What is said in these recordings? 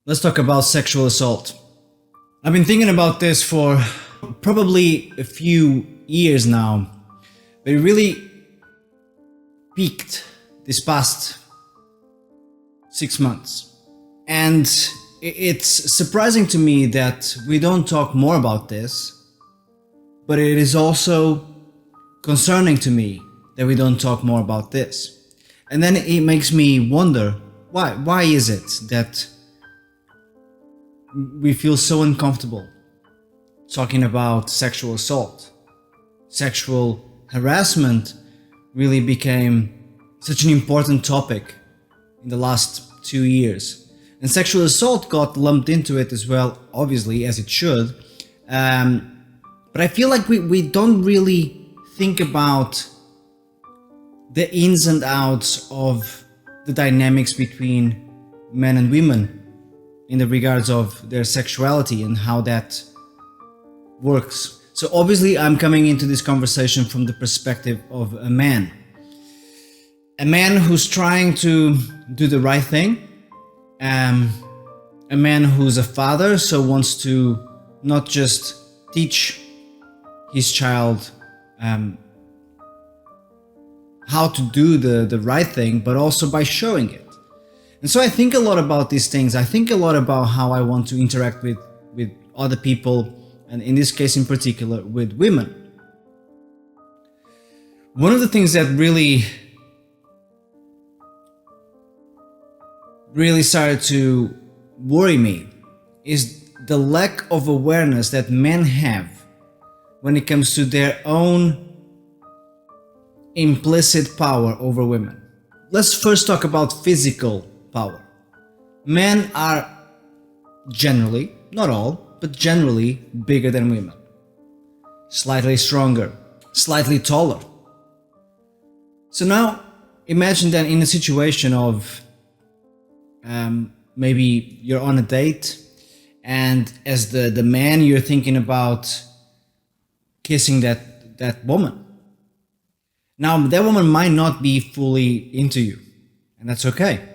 Let's talk about sexual assault. I've been thinking about this for probably a few years now, but it really peaked this past 6 months. And it's surprising to me that we don't talk more about this, but it is also concerning to me that we don't talk more about this. And then it makes me wonder, why is it that we feel so uncomfortable talking about sexual assault? Sexual harassment really became such an important topic in the last 2 years. And sexual assault got lumped into it as well, obviously, as it should. But I feel like we don't really think about the ins and outs of the dynamics between men and women in the regards of their sexuality and how that works. So obviously I'm coming into this conversation from the perspective of a man. A man who's trying to do the right thing. A man who's a father, so wants to not just teach his child how to do the right thing, but also by showing it. And so I think a lot about these things. I think a lot about how I want to interact with other people, and in this case in particular, with women. One of the things that really started to worry me is the lack of awareness that men have when it comes to their own implicit power over women. Let's first talk about physical power. Men are generally, not all, but generally bigger than women. Slightly stronger, slightly taller. So now imagine that in a situation of maybe you're on a date, and as the man you're thinking about kissing that woman. Now that woman might not be fully into you, and that's okay.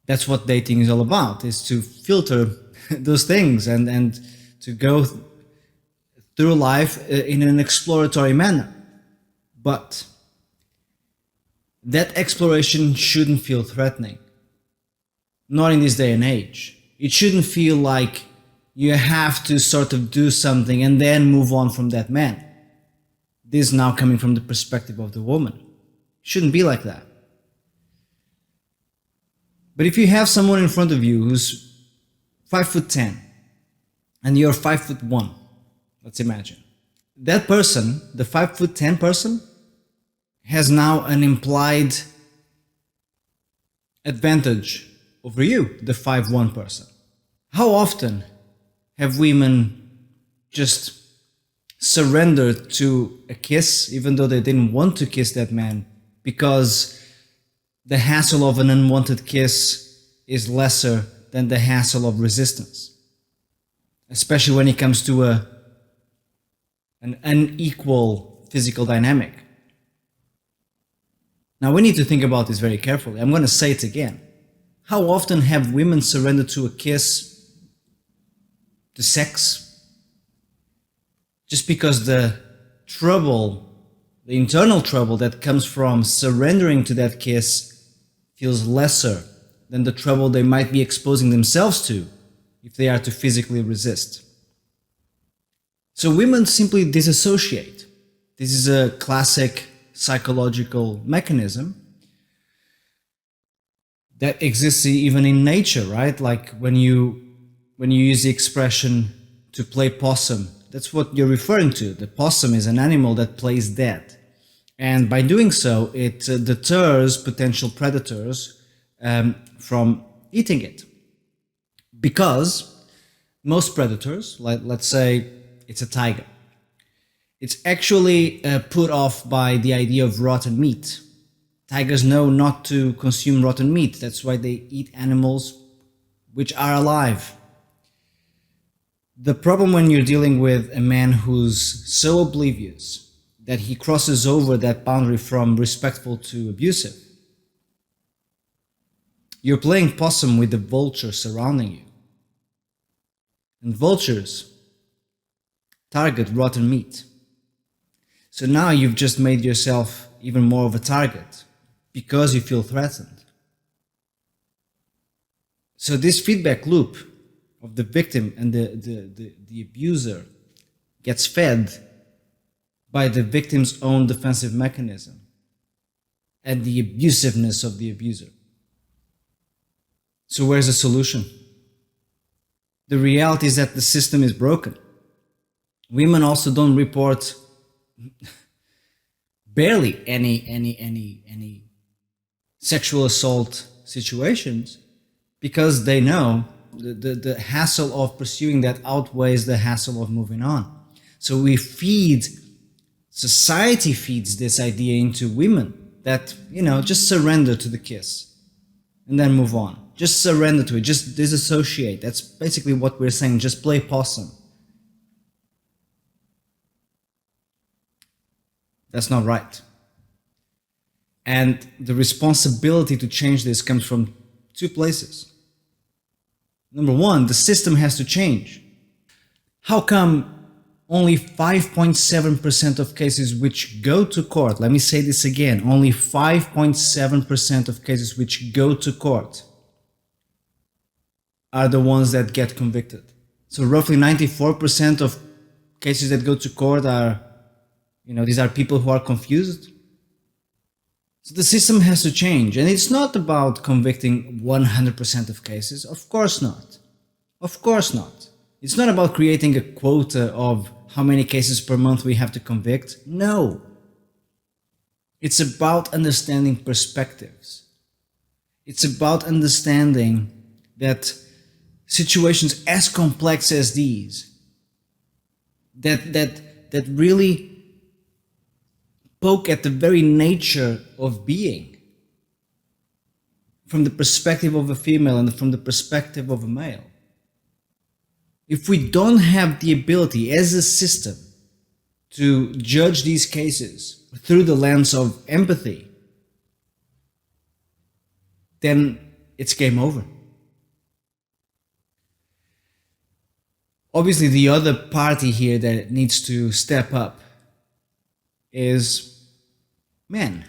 That's what dating is all about, is to filter those things and to go through life in an exploratory manner. But that exploration shouldn't feel threatening. Not in this day and age. It shouldn't feel like you have to sort of do something and then move on from that man. This is now coming from the perspective of the woman. It shouldn't be like that. But if you have someone in front of you who's 5'10" and you're 5'1", let's imagine. That person, the 5'10" person, has now an implied advantage over you, the 5'1" person. How often have women just surrendered to a kiss, even though they didn't want to kiss that man, because the hassle of an unwanted kiss is lesser than the hassle of resistance, especially when it comes to an unequal physical dynamic. Now we need to think about this very carefully. I'm going to say it again. How often have women surrendered to a kiss, to sex, just because the internal trouble that comes from surrendering to that kiss feels lesser than the trouble they might be exposing themselves to if they are to physically resist? So women simply disassociate. This is a classic psychological mechanism that exists even in nature, right? Like when you use the expression to play possum, that's what you're referring to. The possum is an animal that plays dead. And by doing so, it deters potential predators from eating it. Because most predators, like let's say it's a tiger, it's actually put off by the idea of rotten meat. Tigers know not to consume rotten meat. That's why they eat animals which are alive. The problem when you're dealing with a man who's so oblivious that he crosses over that boundary from respectful to abusive You're playing possum with the vultures surrounding you. And vultures target rotten meat. So now you've just made yourself even more of a target because you feel threatened. So this feedback loop of the victim and the abuser gets fed by the victim's own defensive mechanism and the abusiveness of the abuser. So where's the solution? The reality is that the system is broken. Women also don't report barely any sexual assault situations because they know the hassle of pursuing that outweighs the hassle of moving on. So society feeds this idea into women that, just surrender to the kiss and then move on. Just surrender to it, just disassociate. That's basically what we're saying, just play possum. That's not right. And the responsibility to change this comes from two places. Number one, the system has to change. How come only 5.7% of cases which go to court, let me say this again, only 5.7% of cases which go to court are the ones that get convicted? So roughly 94% of cases that go to court are, these are people who are confused. So the system has to change. And it's not about convicting 100% of cases. Of course not. Of course not. It's not about creating a quota of how many cases per month we have to convict. No. It's about understanding perspectives. It's about understanding that situations as complex as these, that really poke at the very nature of being from the perspective of a female and from the perspective of a male. If we don't have the ability as a system to judge these cases through the lens of empathy, then it's game over. Obviously, the other party here that needs to step up is men.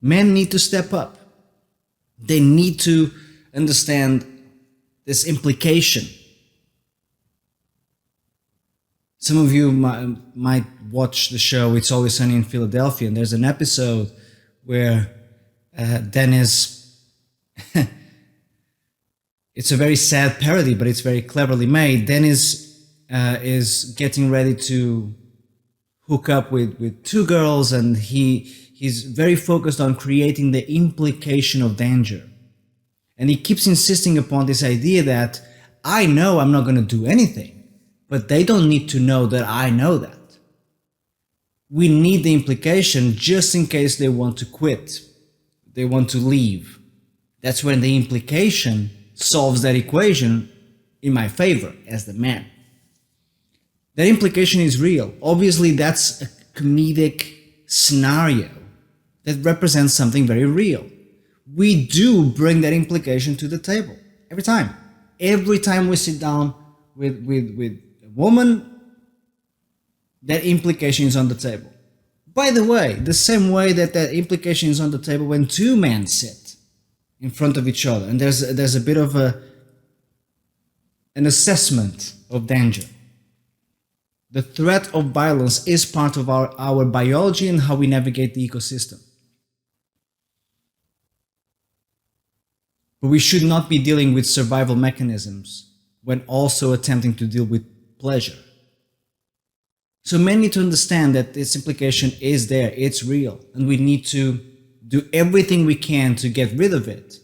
Men need to step up. They need to understand this implication. Some of you might watch the show It's Always Sunny in Philadelphia, and there's an episode where Dennis it's a very sad parody, but it's very cleverly made. Dennis is getting ready to hook up with two girls, and he's very focused on creating the implication of danger. And he keeps insisting upon this idea that I know I'm not going to do anything, but they don't need to know that I know that. We need the implication just in case they want to quit, they want to leave. That's when the implication solves that equation in my favor as the man. That implication is real. Obviously, that's a comedic scenario that represents something very real. We do bring that implication to the table every time. Every time we sit down with a woman, that implication is on the table. By the way, the same way that implication is on the table when two men sit in front of each other, and there's a bit of an assessment of danger. The threat of violence is part of our biology and how we navigate the ecosystem. But we should not be dealing with survival mechanisms when also attempting to deal with pleasure. So men need to understand that this implication is there, it's real, and we need to do everything we can to get rid of it.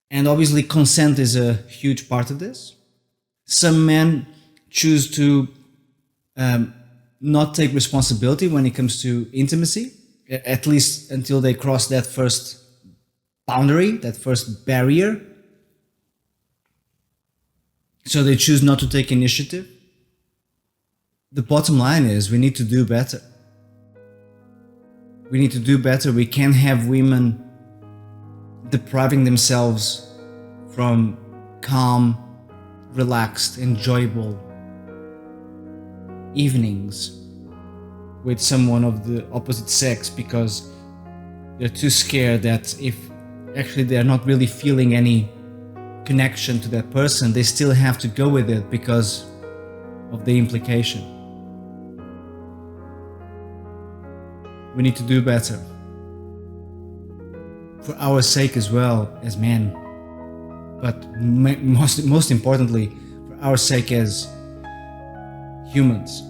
And obviously consent is a huge part of this. Some men choose to not take responsibility when it comes to intimacy, at least until they cross that first boundary, that first barrier. So they choose not to take initiative. The bottom line is we need to do better. We need to do better. We can't have women depriving themselves from calm, relaxed, enjoyable evenings with someone of the opposite sex because they're too scared that if actually they're not really feeling any connection to that person, they still have to go with it because of the implication. We need to do better. For our sake as well as men, but most importantly, for our sake as humans.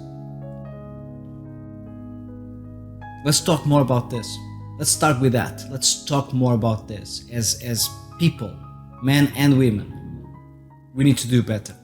Let's talk more about this. Let's start with that. Let's talk more about this. As people, men and women, we need to do better.